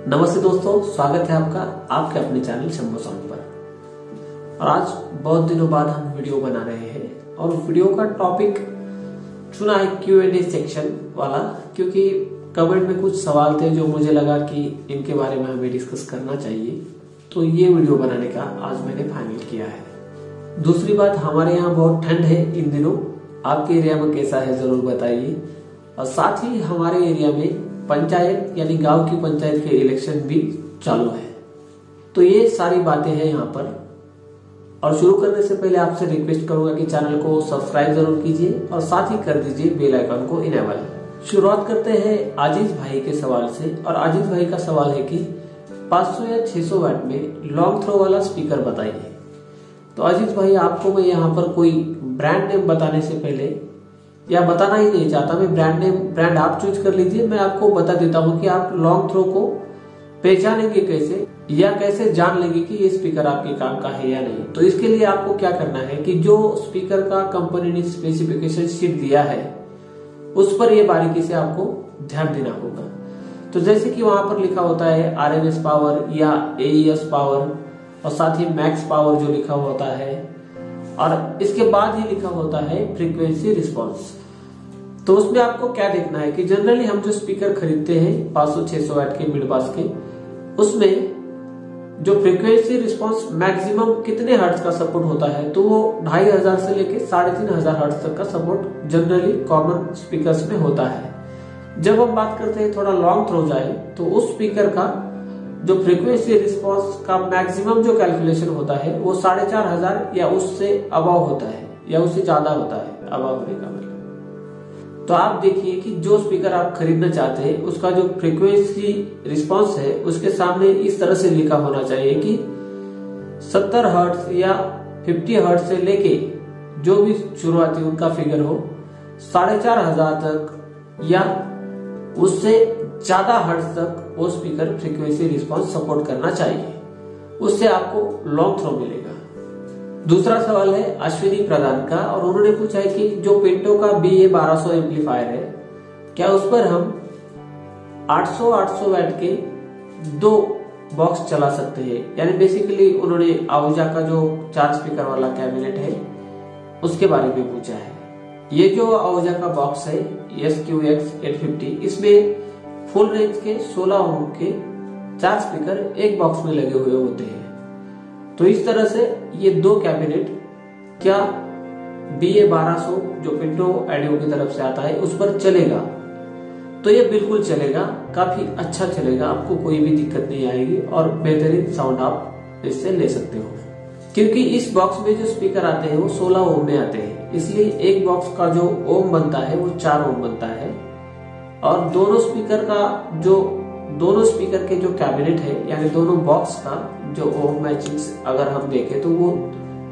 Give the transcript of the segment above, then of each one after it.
नमस्ते दोस्तों, स्वागत है आपका आपके अपने चैनल शंभू साउंड पर। और आज बहुत दिनों बाद हम वीडियो बना रहे हैं और वीडियो का टॉपिक चुना है Q&A सेक्शन वाला, क्योंकि कमेंट में कुछ सवाल थे जो मुझे लगा कि इनके बारे में हमें डिस्कस करना चाहिए, तो ये वीडियो बनाने का आज मैंने फाइनल किया है। दूसरी बात, हमारे यहाँ बहुत ठंड है इन दिनों, आपके एरिया में कैसा है जरूर बताइए। और साथ ही हमारे एरिया में पंचायत यानी गांव की पंचायत के इलेक्शन भी चालू है, तो ये सारी बातें हैं यहाँ पर। और शुरू करने से पहले आपसे रिक्वेस्ट करूंगा कि चैनल को सब्सक्राइब जरूर कीजिए और साथ ही कर दीजिए बेल आइकन को इनेबल। शुरुआत करते हैं आजीज भाई के सवाल से। और आजीज भाई का सवाल है कि 500 या 600 वाट में लॉन्ग थ्रो वाला स्पीकर बताइए। तो आजीज भाई, आपको मैं यहाँ पर कोई ब्रांड नेम बताने से पहले, या बताना ही नहीं चाहता मैं, ब्रांड आप चूज कर लीजिए। मैं आपको बता देता हूँ कि आप लॉन्ग थ्रो को पहचानेंगे कैसे, या कैसे जान लेंगे कि ये स्पीकर आपके काम का है या नहीं। तो इसके लिए आपको क्या करना है कि जो स्पीकर का कंपनी ने स्पेसिफिकेशन शीट दिया है उस पर ये बारीकी से आपको ध्यान देना होगा। तो जैसे कि वहां पर लिखा होता है RMS पावर या AES पावर, और साथ ही मैक्स पावर जो लिखा होता है, और इसके बाद ही लिखा होता है फ्रीक्वेंसी रिस्पांस। तो उसमें आपको क्या देखना है कि जनरली हम जो स्पीकर खरीदते हैं 500-600 वाट के मिड पास के, उसमें जो फ्रीक्वेंसी रिस्पांस मैक्सिमम कितने हर्ट्ज का सपोर्ट होता है, तो वो 2500 से लेके 3500 हर्ट्ज तक का सपोर्ट जनरली कॉमन स्पीकर्स में होता है। जब हम बात करते हैं थोड़ा लॉन्ग थ्रो जाए, तो उस स्पीकर का जो फ्रीक्वेंसी रिस्पांस का मैक्सिमम जो कैलकुलेशन होता है वो 4500 या उससे अबव होता है, या उससे ज्यादा होता है। अबव होने का मतलब, तो आप देखिए कि जो स्पीकर आप खरीदना चाहते हैं उसका जो फ्रीक्वेंसी रिस्पांस है उसके सामने इस तरह से लिखा होना चाहिए कि 70 हर्ट्ज या 50 हर्ट्ज से लेके जो भी शुरुआती उनका फिगर हो 4500 तक या उससे ज्यादा हर्ट्ज तक वो स्पीकर फ्रीक्वेंसी रिस्पांस सपोर्ट करना चाहिए। उससे आपको लॉन्ग थ्रो मिलेगा। दूसरा सवाल है अश्विनी प्रधान का, और उन्होंने पूछा है कि जो पिंटो का BA1200 एम्पलीफायर है, क्या उस पर हम 800 वाट के 2 बॉक्स चला सकते हैं। यानी बेसिकली उन्होंने आहूजा का जो 4 स्पीकर वाला कैबिनेट है उसके बारे में पूछा है। ये जो आहूजा का बॉक्स है SQX850, इसमें फुल रेंज के 16 ओम के 4 स्पीकर एक बॉक्स में लगे हुए होते हैं। तो इस तरह से ये 2 कैबिनेट क्या BA1200 जो पिंटो ऑडियो की तरफ से आता है उस पर चलेगा? तो ये बिल्कुल चलेगा, काफी अच्छा चलेगा, आपको कोई भी दिक्कत नहीं आएगी और बेहतरीन साउंड आप इससे ले सकते हो। क्योंकि इस बॉक्स में जो स्पीकर आते हैं वो 16 ओम में आते हैं, इसलिए एक बॉक्स का जो ओम बनता है वो 4 ओम बनता है। और दोनों स्पीकर के जो कैबिनेट है, यानी दोनों बॉक्स का जो ओम मैचिंग अगर हम देखें तो वो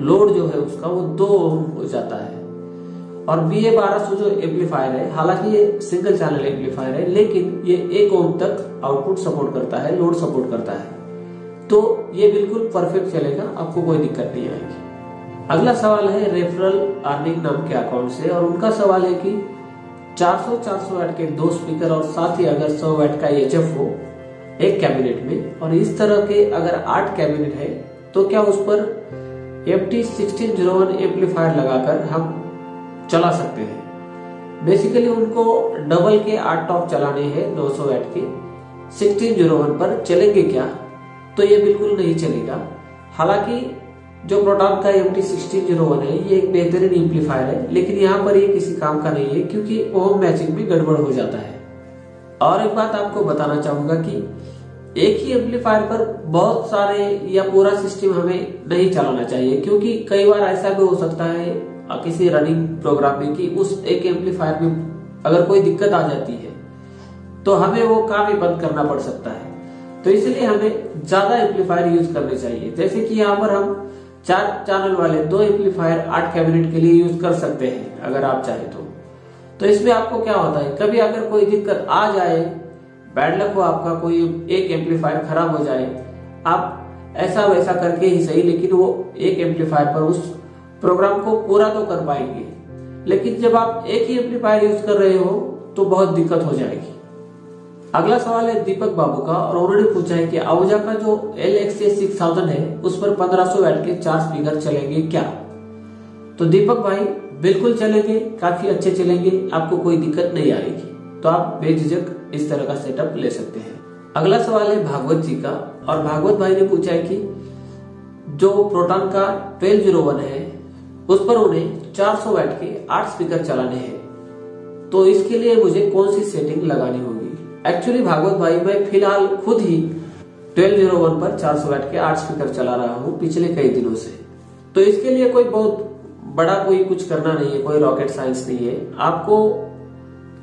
लोड जो है उसका वो 2 ओम हो जाता है। और BA1200 जो एम्पलीफायर है, हालांकि ये सिंगल चैनल एम्पलीफायर है, लेकिन ये 1 ओम तक आउटपुट सपोर्ट करता है, लोड सपोर्ट करता है, तो ये बिल्कुल परफेक्ट चलेगा, आपको कोई दिक्कत नहीं आएगी। अगला सवाल है रेफरल अर्निंग नाम के अकाउंट से, और उनका सवाल है कि 400 वाट के 2 स्पीकर और साथ ही अगर 100 वाट का HF हो एक कैबिनेट में, और इस तरह के अगर 8 कैबिनेट है, तो क्या उस पर FT1601 एम्पलीफायर लगाकर हम चला सकते हैं। बेसिकली उनको डबल के 8 टॉप चलाने हैं 900 वाट के 1601 पर, चलेंगे क्या? तो ये बिल्कुल नहीं चलेगा। हालांकि जो प्रोटॉन का MT1601 है ये एक बेहतरीन एम्पलीफायर है, लेकिन यहाँ पर ये किसी काम का नहीं है, क्योंकि ओम मैचिंग में गड़बड़ हो जाता है। और एक बात आपको बताना चाहूंगा कि एक ही एम्पलीफायर पर बहुत सारे या पूरा सिस्टम हमें नहीं चलाना चाहिए, क्योंकि कई बार ऐसा भी हो सकता है किसी रनिंग प्रोग्राम में कि उस एक एम्पलीफायर में अगर कोई दिक्कत आ जाती है तो हमें वो काम ही बंद करना पड़ सकता है। तो इसलिए हमें ज्यादा एम्पलीफायर यूज करने चाहिए। जैसे कि यहाँ पर हम 4 चैनल वाले 2 एम्पलीफायर 8 कैबिनेट के लिए यूज कर सकते हैं अगर आप चाहे तो इसमें आपको क्या होता है, कभी अगर कोई दिक्कत आ जाए, बैड लक हो आपका, कोई एक एम्पलीफायर खराब हो जाए, आप ऐसा वैसा करके ही सही, लेकिन वो एक एम्पलीफायर पर उस प्रोग्राम को पूरा तो कर पाएंगे। लेकिन जब आप एक ही एम्पलीफायर यूज कर रहे हो तो बहुत दिक्कत हो जाएगी। अगला सवाल है दीपक बाबू का और उन्होंने पूछा है कि आहूजा का जो LXA 6000 है उस पर 1500 वाट के 4 स्पीकर चलेंगे क्या? तो दीपक भाई बिल्कुल चलेंगे, काफी अच्छे चलेंगे, आपको कोई दिक्कत नहीं आएगी। तो आप बेझिझक इस तरह का सेटअप ले सकते हैं। अगला सवाल है भागवत जी का और भागवत भाई ने पूछा है कि जो प्रोटॉन का 1201 है उस पर उन्हें 400 वाट के 8 स्पीकर चलाने हैं, तो इसके लिए मुझे कौन सी सेटिंग लगानी होगी? एक्चुअली भागवत भाई मैं फिलहाल खुद ही 1201 पर 400 वाट के 8 स्पीकर चला रहा हूँ पिछले कई दिनों से। तो इसके लिए कोई बहुत बड़ा कोई कुछ करना नहीं है, कोई रॉकेट साइंस नहीं है। आपको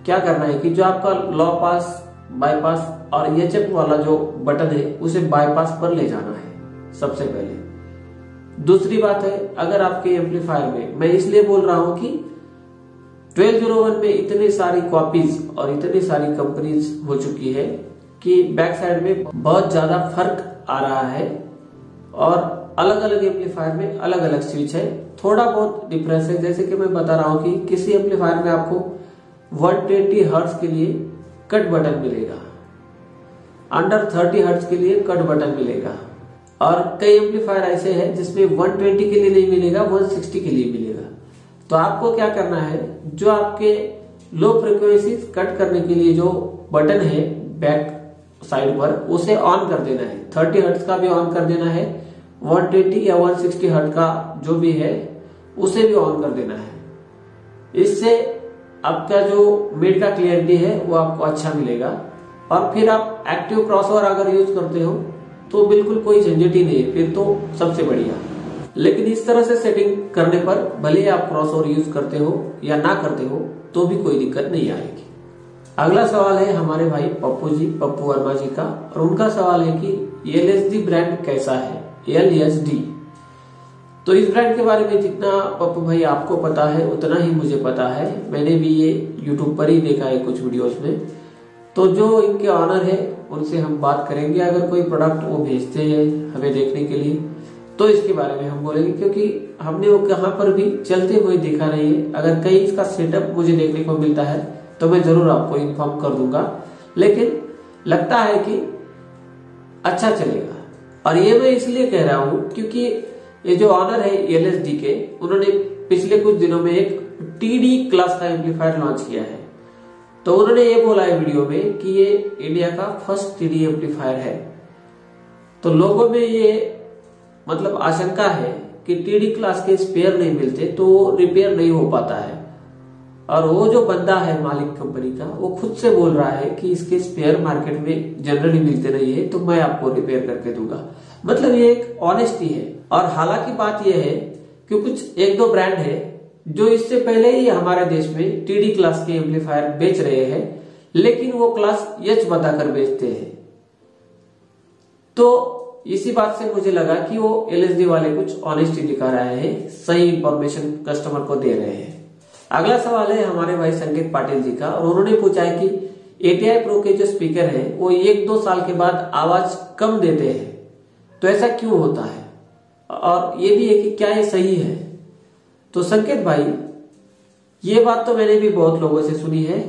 क्या करना है कि जो आपका लो पास, बाईपास और HF वाला जो बटन है उसे बाईपास पर ले जाना है सबसे पहले। दूसरी बात है, अगर आपके एम्पलीफायर में, मैं इसलिए बोल रहा हूं कि 1201 में इतनी सारी कॉपीज और इतनी सारी कंपनीज हो चुकी है कि बैक साइड में बहुत ज्यादा फर्क आ रहा है और अलग अलग एम्पलीफायर में अलग अलग स्विच है, थोड़ा बहुत डिफरेंस है। जैसे कि मैं बता रहा हूं कि किसी एम्पलीफायर में आपको 120 हर्ट्ज के लिए कट बटन मिलेगा, अंडर 30 हर्ट्ज के लिए कट बटन मिलेगा और कई एम्पलीफायर ऐसे हैं जिसमें 120 के लिए नहीं मिलेगा, 160 के लिए मिलेगा। तो आपको क्या करना है, जो आपके लो फ्रिक्वेंसी कट करने के लिए जो बटन है बैक साइड पर उसे ऑन कर देना है। 30 हर्ट्ज का भी ऑन कर देना है, 120 या 160 हर्ट्ज का जो भी है उसे भी ऑन कर देना है। इससे आपका जो मिड का क्लियरिटी है वो आपको अच्छा मिलेगा। और फिर आप एक्टिव क्रॉसओवर अगर यूज करते हो तो बिल्कुल कोई झंझट ही नहीं है, फिर तो सबसे बढ़िया। लेकिन इस तरह से सेटिंग करने पर भले आप क्रॉसओवर यूज करते हो या ना करते हो तो भी कोई दिक्कत नहीं आएगी। अगला सवाल है हमारे भाई पप्पू जी, पप्पू वर्मा जी का, और उनका सवाल है कि LSD ब्रांड कैसा है? LSD, तो इस ब्रांड के बारे में जितना पप्पू भाई आपको पता है उतना ही मुझे पता है। मैंने भी ये YouTube पर ही देखा है कुछ वीडियोस में। तो जो इनके ऑनर है उनसे हम बात करेंगे, अगर कोई प्रोडक्ट वो भेजते हैं हमें देखने के लिए तो इसके बारे में हम बोलेंगे, क्योंकि हमने वो कहाँ पर भी चलते हुए देखा नहीं है। अगर कहीं इसका सेटअप मुझे देखने को मिलता है तो मैं जरूर आपको इन्फॉर्म कर दूंगा, लेकिन लगता है कि अच्छा चलेगा। और ये मैं इसलिए कह रहा हूं क्योंकि ये जो ऑनर है LSD के, उन्होंने पिछले कुछ दिनों में एक TD क्लास का एम्पलीफायर लॉन्च किया है। तो उन्होंने ये बोला है वीडियो में कि ये इंडिया का फर्स्ट TD एम्पलीफायर है। तो लोगों में ये मतलब आशंका है कि TD क्लास के स्पेयर नहीं मिलते तो रिपेयर नहीं हो पाता है। और वो जो बंदा है मालिक कंपनी का, वो खुद से बोल रहा है कि इसके स्पेयर मार्केट में जनरली मिलते नहीं है, तो मैं आपको रिपेयर करके दूंगा। मतलब ये एक ऑनेस्टी है। और हालांकि बात यह है कि कुछ एक दो ब्रांड है जो इससे पहले ही हमारे देश में TD क्लास के एम्पलीफायर बेच रहे हैं, लेकिन वो क्लास H बताकर बेचते हैं। तो इसी बात से मुझे लगा कि वो LSD वाले कुछ ऑनेस्टी दिखा रहे हैं, सही इंफॉर्मेशन कस्टमर को दे रहे हैं। अगला सवाल है हमारे भाई संकेत पाटिल जी का, और उन्होंने पूछा है कि ATI Pro के जो स्पीकर है वो 1-2 साल के बाद आवाज कम देते हैं, तो ऐसा क्यों होता है? और ये भी है कि क्या ये सही है? तो संकेत भाई, ये बात तो मैंने भी बहुत लोगों से सुनी है,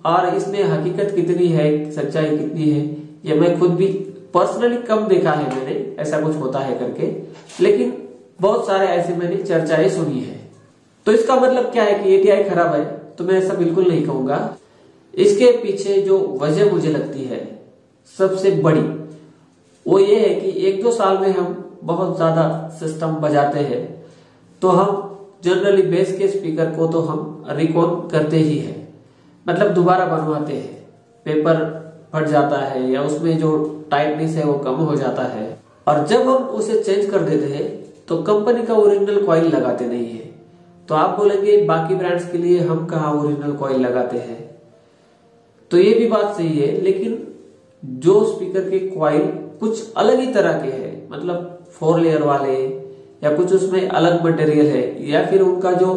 और इसमें हकीकत कितनी है, सच्चाई कितनी है, ये मैं खुद भी पर्सनली कम देखा है मैंने, ऐसा कुछ होता है करके, लेकिन बहुत सारे ऐसे मैंने चर्चाएं सुनी है। तो इसका मतलब क्या है कि ATI खराब है? तो मैं ऐसा बिल्कुल नहीं कहूंगा। इसके पीछे जो वजह मुझे लगती है सबसे बड़ी, वो ये है कि 1-2 साल में हम बहुत ज्यादा सिस्टम बजाते हैं तो हम जनरली बेस के स्पीकर को तो हम रिकॉन करते ही हैं, मतलब दोबारा बनवाते हैं। पेपर फट जाता है या उसमें जो टाइटनेस है वो कम हो जाता है, और जब हम उसे चेंज कर देते हैं तो कंपनी का ओरिजिनल कॉइल लगाते नहीं है। तो आप बोलेंगे बाकी ब्रांड्स के लिए हम कहाँ ओरिजिनल कॉइल लगाते हैं, तो ये भी बात सही है, लेकिन जो स्पीकर के कॉइल कुछ अलग ही तरह के हैं, मतलब 4 लेयर वाले, या कुछ उसमें अलग मटेरियल है, या फिर उनका जो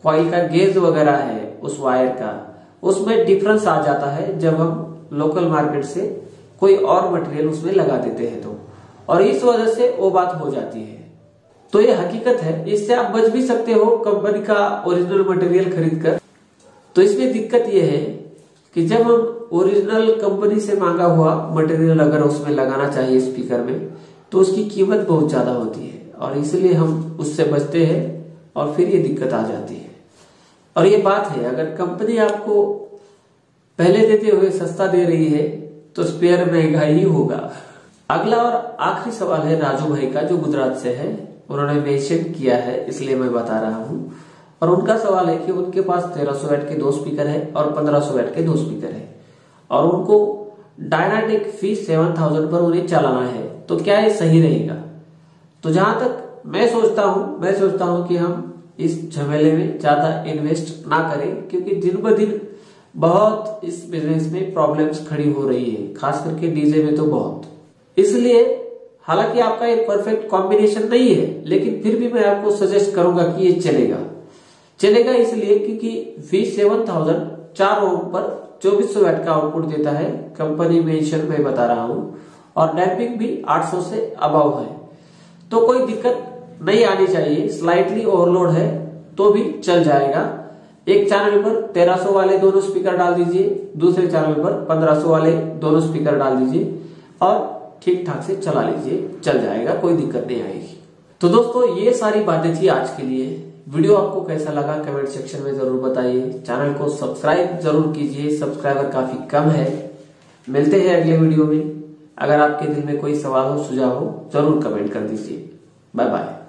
कॉइल का गेज वगैरह है उस वायर का, उसमें डिफरेंस आ जाता है जब हम लोकल मार्केट से कोई और मटेरियल उसमें लगा देते हैं तो, और इस वजह से वो बात हो जाती है। तो ये हकीकत है, इससे आप बच भी सकते हो कंपनी का ओरिजिनल मटेरियल खरीद कर। तो इसमें दिक्कत ये है कि जब हम ओरिजिनल कंपनी से मांगा हुआ मटेरियल अगर उसमें लगाना चाहिए स्पीकर में, तो उसकी कीमत बहुत ज्यादा होती है और इसलिए हम उससे बचते हैं और फिर ये दिक्कत आ जाती है। और ये बात है, अगर कंपनी आपको पहले देते हुए सस्ता दे रही है तो स्पेयर महंगा ही होगा। अगला और आखिरी सवाल है राजू भाई का, जो गुजरात से है। उन्होंने मेंशन किया है इसलिए मैं बता रहा हूं। और उनका सवाल है कि उनके पास 1300 वैट के 2 स्पीकर है और 1500 वैट के 2 स्पीकर है और उनको डायनाटिक V7000 पर उन्हें चलाना है, तो क्या ये सही रहेगा? तो जहां तक मैं सोचता हूं कि हम इस झमेले में ज्यादा इन्वेस्ट ना करें, क्योंकि दिन ब दिन बहुत इस बिजनेस में प्रॉब्लम्स खड़ी हो रही है, खास करके डीजे में तो बहुत। इसलिए हालांकि आपका एक परफेक्ट कॉम्बिनेशन नहीं है, लेकिन फिर भी मैं आपको सजेस्ट करूंगा कि ये चलेगा इसलिए क्योंकि V7000 4 ओम पर 2400 वैट का आउटपुट देता है, कंपनी मेंशन मैं बता रहा हूं, और डैम्पिंग भी 800 से अबव है, तो कोई दिक्कत नहीं आनी चाहिए। स्लाइटली ओवरलोड है तो भी चल जाएगा। एक चैनल पर 1300 वाले दोनों स्पीकर डाल दीजिए, दूसरे चैनल पर 1500 वाले दोनों स्पीकर डाल दीजिए और ठीक ठाक से चला लीजिए, चल जाएगा, कोई दिक्कत नहीं आएगी। तो दोस्तों ये सारी बातें थी आज के लिए। वीडियो आपको कैसा लगा कमेंट सेक्शन में जरूर बताइए। चैनल को सब्सक्राइब जरूर कीजिए, सब्सक्राइबर काफी कम है। मिलते हैं अगले वीडियो में। अगर आपके दिल में कोई सवाल हो, सुझाव हो, जरूर कमेंट कर दीजिए। Bye bye.